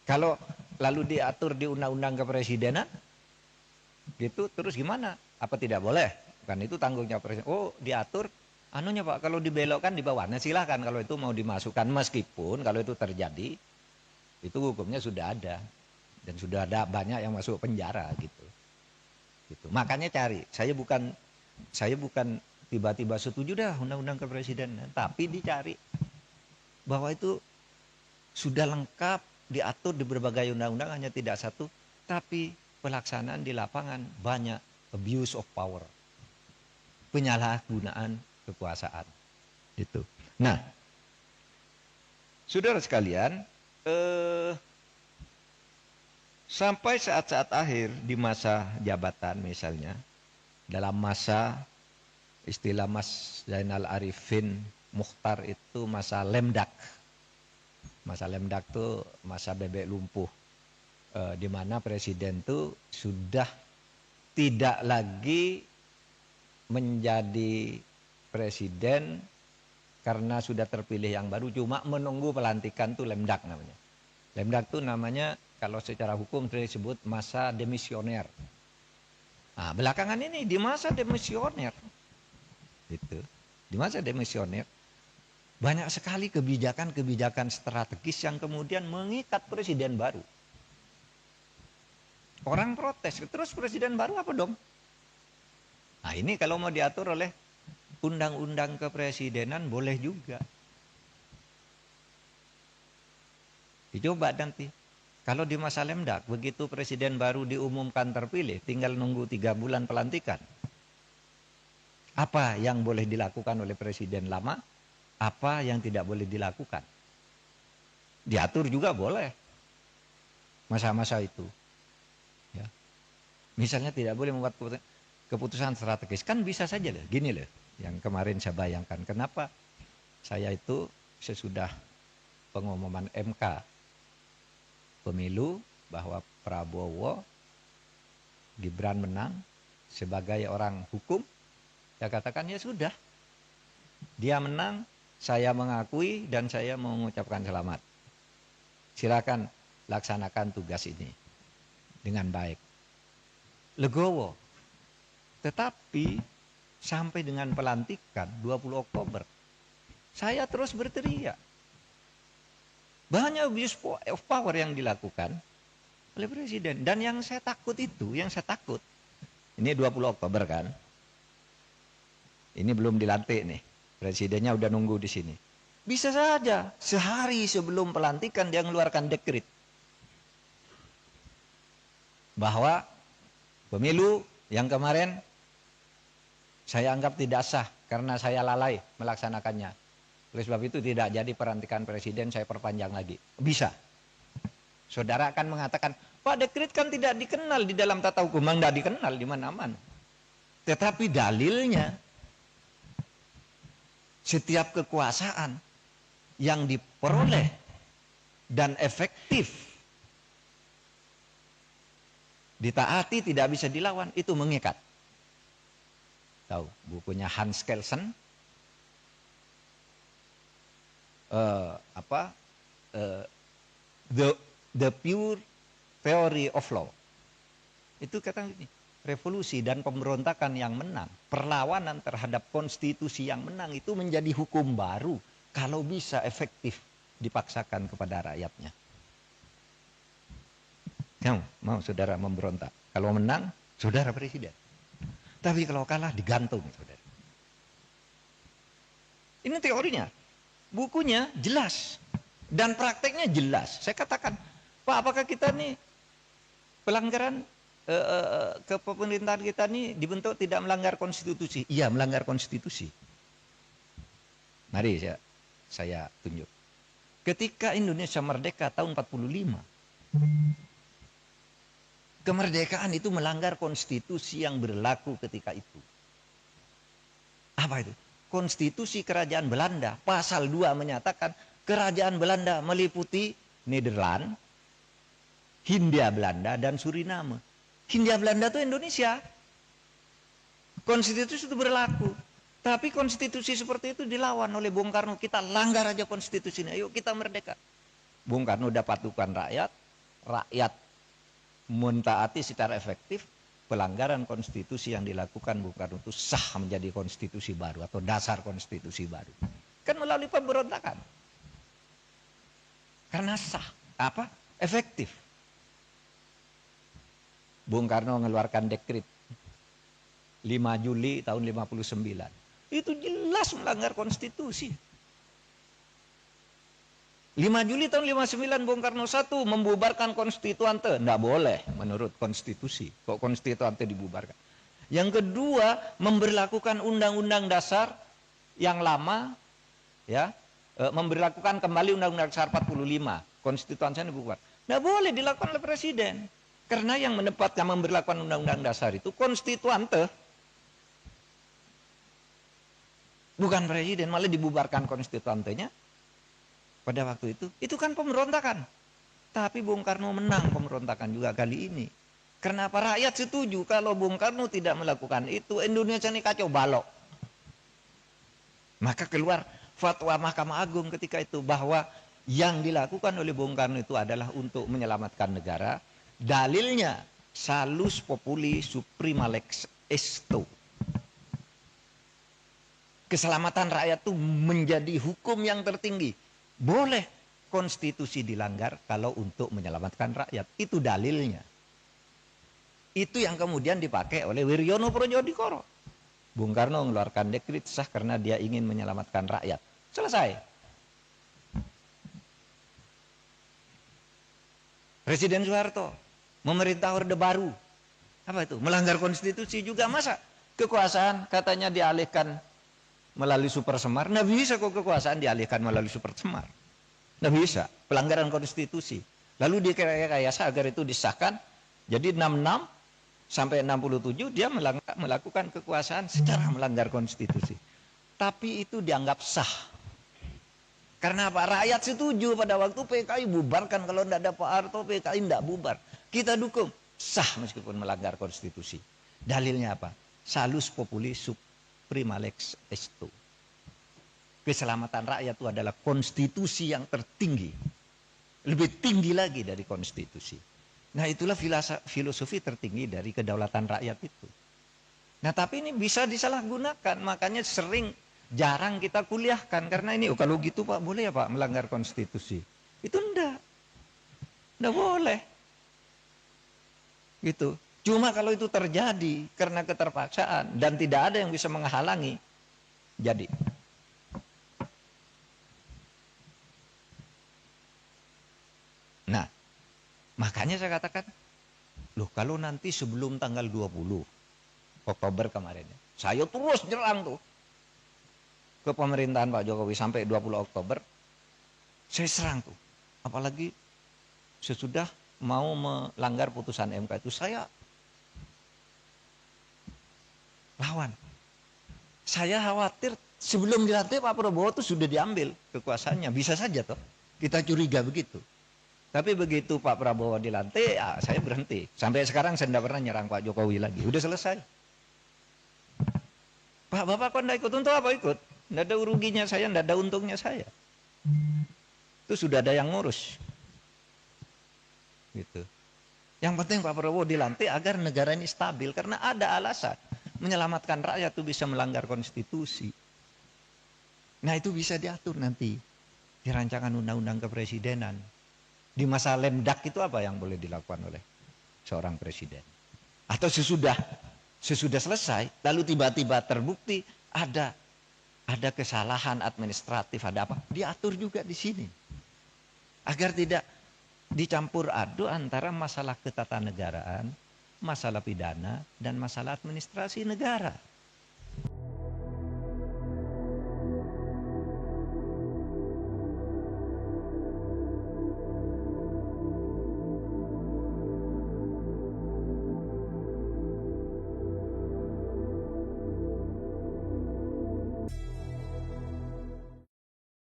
Kalau lalu diatur di undang-undang kepresidenan, gitu terus gimana? Apa tidak boleh? Kan itu tanggung jawab presiden. Oh, diatur anunya Pak, kalau dibelokkan di bawah. Nah, silahkan kalau itu mau dimasukkan, meskipun kalau itu terjadi, itu hukumnya sudah ada dan sudah ada banyak yang masuk penjara gitu. Gitu. Makanya cari. Saya bukan tiba-tiba setuju dah undang-undang kepresidenan, tapi dicari bahwa itu sudah lengkap diatur di berbagai undang-undang, hanya tidak satu, tapi pelaksanaan di lapangan banyak abuse of power, penyalahgunaan kekuasaan itu. Nah, saudara sekalian, sampai saat-saat akhir di masa jabatan, misalnya dalam masa istilah Mas Zainal Arifin Mukhtar itu masa lemdak. Masa lemdak itu masa bebek lumpuh, di mana presiden itu sudah tidak lagi menjadi presiden karena sudah terpilih yang baru, cuma menunggu pelantikan, tuh lemdak namanya. Lemdak itu namanya kalau secara hukum disebut masa demisioner. Nah, belakangan ini di masa demisioner, gitu. Di masa demisioner banyak sekali kebijakan-kebijakan strategis yang kemudian mengikat presiden baru. Orang protes, terus presiden baru apa dong? Nah, ini kalau mau diatur oleh undang-undang kepresidenan boleh juga. Dicoba nanti. Kalau di masa lemdak, begitu presiden baru diumumkan terpilih, tinggal nunggu 3 bulan pelantikan. Apa yang boleh dilakukan oleh presiden lama? Apa yang tidak boleh dilakukan? Diatur juga boleh. Masa-masa itu. Ya. Misalnya tidak boleh membuat keputusan strategis. Kan bisa saja loh. Gini loh. Yang kemarin saya bayangkan. Kenapa saya itu sesudah pengumuman MK pemilu bahwa Prabowo Gibran menang sebagai orang hukum, saya katakan ya sudah, dia menang, saya mengakui dan saya mengucapkan selamat. Silakan laksanakan tugas ini dengan baik. Legowo. Tetapi sampai dengan pelantikan 20 Oktober, saya terus berteriak. Banyak abuse of power yang dilakukan oleh presiden. Dan yang saya takut itu, ini 20 Oktober kan, ini belum dilantik nih, presidennya udah nunggu di sini. Bisa saja sehari sebelum pelantikan dia mengeluarkan dekret bahwa pemilu yang kemarin saya anggap tidak sah karena saya lalai melaksanakannya. Oleh sebab itu tidak jadi pelantikan presiden, saya perpanjang lagi. Bisa. Saudara akan mengatakan, Pak, dekret kan tidak dikenal di dalam tata hukum. Memang tidak dikenal di mana-mana. Tetapi dalilnya, setiap kekuasaan yang diperoleh dan efektif ditaati, tidak bisa dilawan, itu mengikat. Tahu bukunya Hans Kelsen, the pure theory of law. Itu kata gini, revolusi dan pemberontakan yang menang, perlawanan terhadap konstitusi yang menang itu menjadi hukum baru kalau bisa efektif dipaksakan kepada rakyatnya. Kamu mau saudara memberontak? Kalau menang, saudara presiden. Tapi kalau kalah digantung, saudara. Ini teorinya. Bukunya jelas dan prakteknya jelas. Saya katakan, Pak, apakah kita nih pelanggaran kepemerintahan kita nih dibentuk tidak melanggar konstitusi? Iya, melanggar konstitusi. Mari saya tunjuk. Ketika Indonesia merdeka tahun 45, kemerdekaan itu melanggar konstitusi yang berlaku ketika itu. Apa itu? Konstitusi Kerajaan Belanda pasal 2 menyatakan Kerajaan Belanda meliputi Nederland, Hindia Belanda, dan Suriname. Hindia Belanda itu Indonesia. Konstitusi itu berlaku. Tapi konstitusi seperti itu dilawan oleh Bung Karno. Kita langgar aja konstitusinya, yuk kita merdeka. Bung Karno udah patukan rakyat, rakyat mentaati secara efektif, pelanggaran konstitusi yang dilakukan Bung Karno itu sah menjadi konstitusi baru atau dasar konstitusi baru. Kan melalui pemberontakan. Karena sah, efektif. Bung Karno mengeluarkan dekret 5 Juli tahun 59. Itu jelas melanggar konstitusi. 5 Juli tahun 59 Bung Karno 1 membubarkan konstituante. Tidak boleh menurut konstitusi. Kok konstituante dibubarkan? Yang kedua, memberlakukan undang-undang dasar yang lama, ya, memberlakukan kembali undang-undang dasar 45. Konstituante dibubar. Tidak boleh dilakukan oleh presiden. Karena yang menempatkan memberlakukan undang-undang dasar itu konstituante. Bukan presiden, malah dibubarkan konstituantenya. Pada waktu itu kan pemberontakan. Tapi Bung Karno menang pemberontakan juga kali ini. Kenapa rakyat setuju kalau Bung Karno tidak melakukan itu, Indonesia ini kacau balau. Maka keluar fatwa Mahkamah Agung ketika itu bahwa yang dilakukan oleh Bung Karno itu adalah untuk menyelamatkan negara. Dalilnya salus populi suprema lex esto. Keselamatan rakyat itu menjadi hukum yang tertinggi. Boleh konstitusi dilanggar kalau untuk menyelamatkan rakyat. Itu dalilnya. Itu yang kemudian dipakai oleh Wiryono Projodikoro. Bung Karno mengeluarkan dekret sah karena dia ingin menyelamatkan rakyat. Selesai. Presiden Soeharto memerintah Orde Baru. Apa itu? Melanggar konstitusi juga. Masa kekuasaan katanya dialihkan melalui Super Semar? Nggak bisa kok kekuasaan dialihkan melalui Super Semar. Nggak bisa. Pelanggaran konstitusi. Lalu direkayasa agar itu disahkan. Jadi 66 sampai 67 dia melakukan kekuasaan secara melanggar konstitusi. Tapi itu dianggap sah. Karena apa? Rakyat setuju pada waktu PKI bubarkan. Kalau tidak ada Pak Harto, PKI tidak bubar. Kita dukung. Sah meskipun melanggar konstitusi. Dalilnya apa? Salus populi suprema lex esto. Keselamatan rakyat itu adalah konstitusi yang tertinggi. Lebih tinggi lagi dari konstitusi. Nah itulah filosofi tertinggi dari kedaulatan rakyat itu. Nah tapi ini bisa disalahgunakan. Makanya jarang kita kuliahkan. Karena ini kalau gitu Pak boleh ya Pak melanggar konstitusi. Itu enggak boleh. Gitu. Cuma kalau itu terjadi karena keterpaksaan. Dan tidak ada yang bisa menghalangi. Jadi. Nah, makanya saya katakan, loh kalau nanti sebelum tanggal 20 Oktober kemarin, saya terus nyerang tuh ke pemerintahan Pak Jokowi sampai 20 Oktober, saya serang tuh. Apalagi sesudah mau melanggar putusan MK itu saya lawan. Saya khawatir sebelum dilantik Pak Prabowo itu sudah diambil kekuasaannya, bisa saja toh. Kita curiga begitu. Tapi begitu Pak Prabowo dilantik, ya saya berhenti. Sampai sekarang saya tidak pernah nyerang Pak Jokowi lagi. Udah selesai. Pak, Bapak kok tidak ikut? Untuk apa ikut? Tidak ada ruginya saya, tidak ada untungnya saya. Itu sudah ada yang ngurus. Gitu. Yang penting Pak Prabowo dilantik agar negara ini stabil. Karena ada alasan. Menyelamatkan rakyat itu bisa melanggar konstitusi. Nah itu bisa diatur nanti. Di rancangan undang-undang kepresidenan. Di masa lemdak itu apa yang boleh dilakukan oleh seorang presiden? Atau sesudah selesai, lalu tiba-tiba terbukti ada kesalahan administratif, ada apa? Diatur juga di sini. Agar tidak dicampur aduk antara masalah ketatanegaraan, masalah pidana, dan masalah administrasi negara.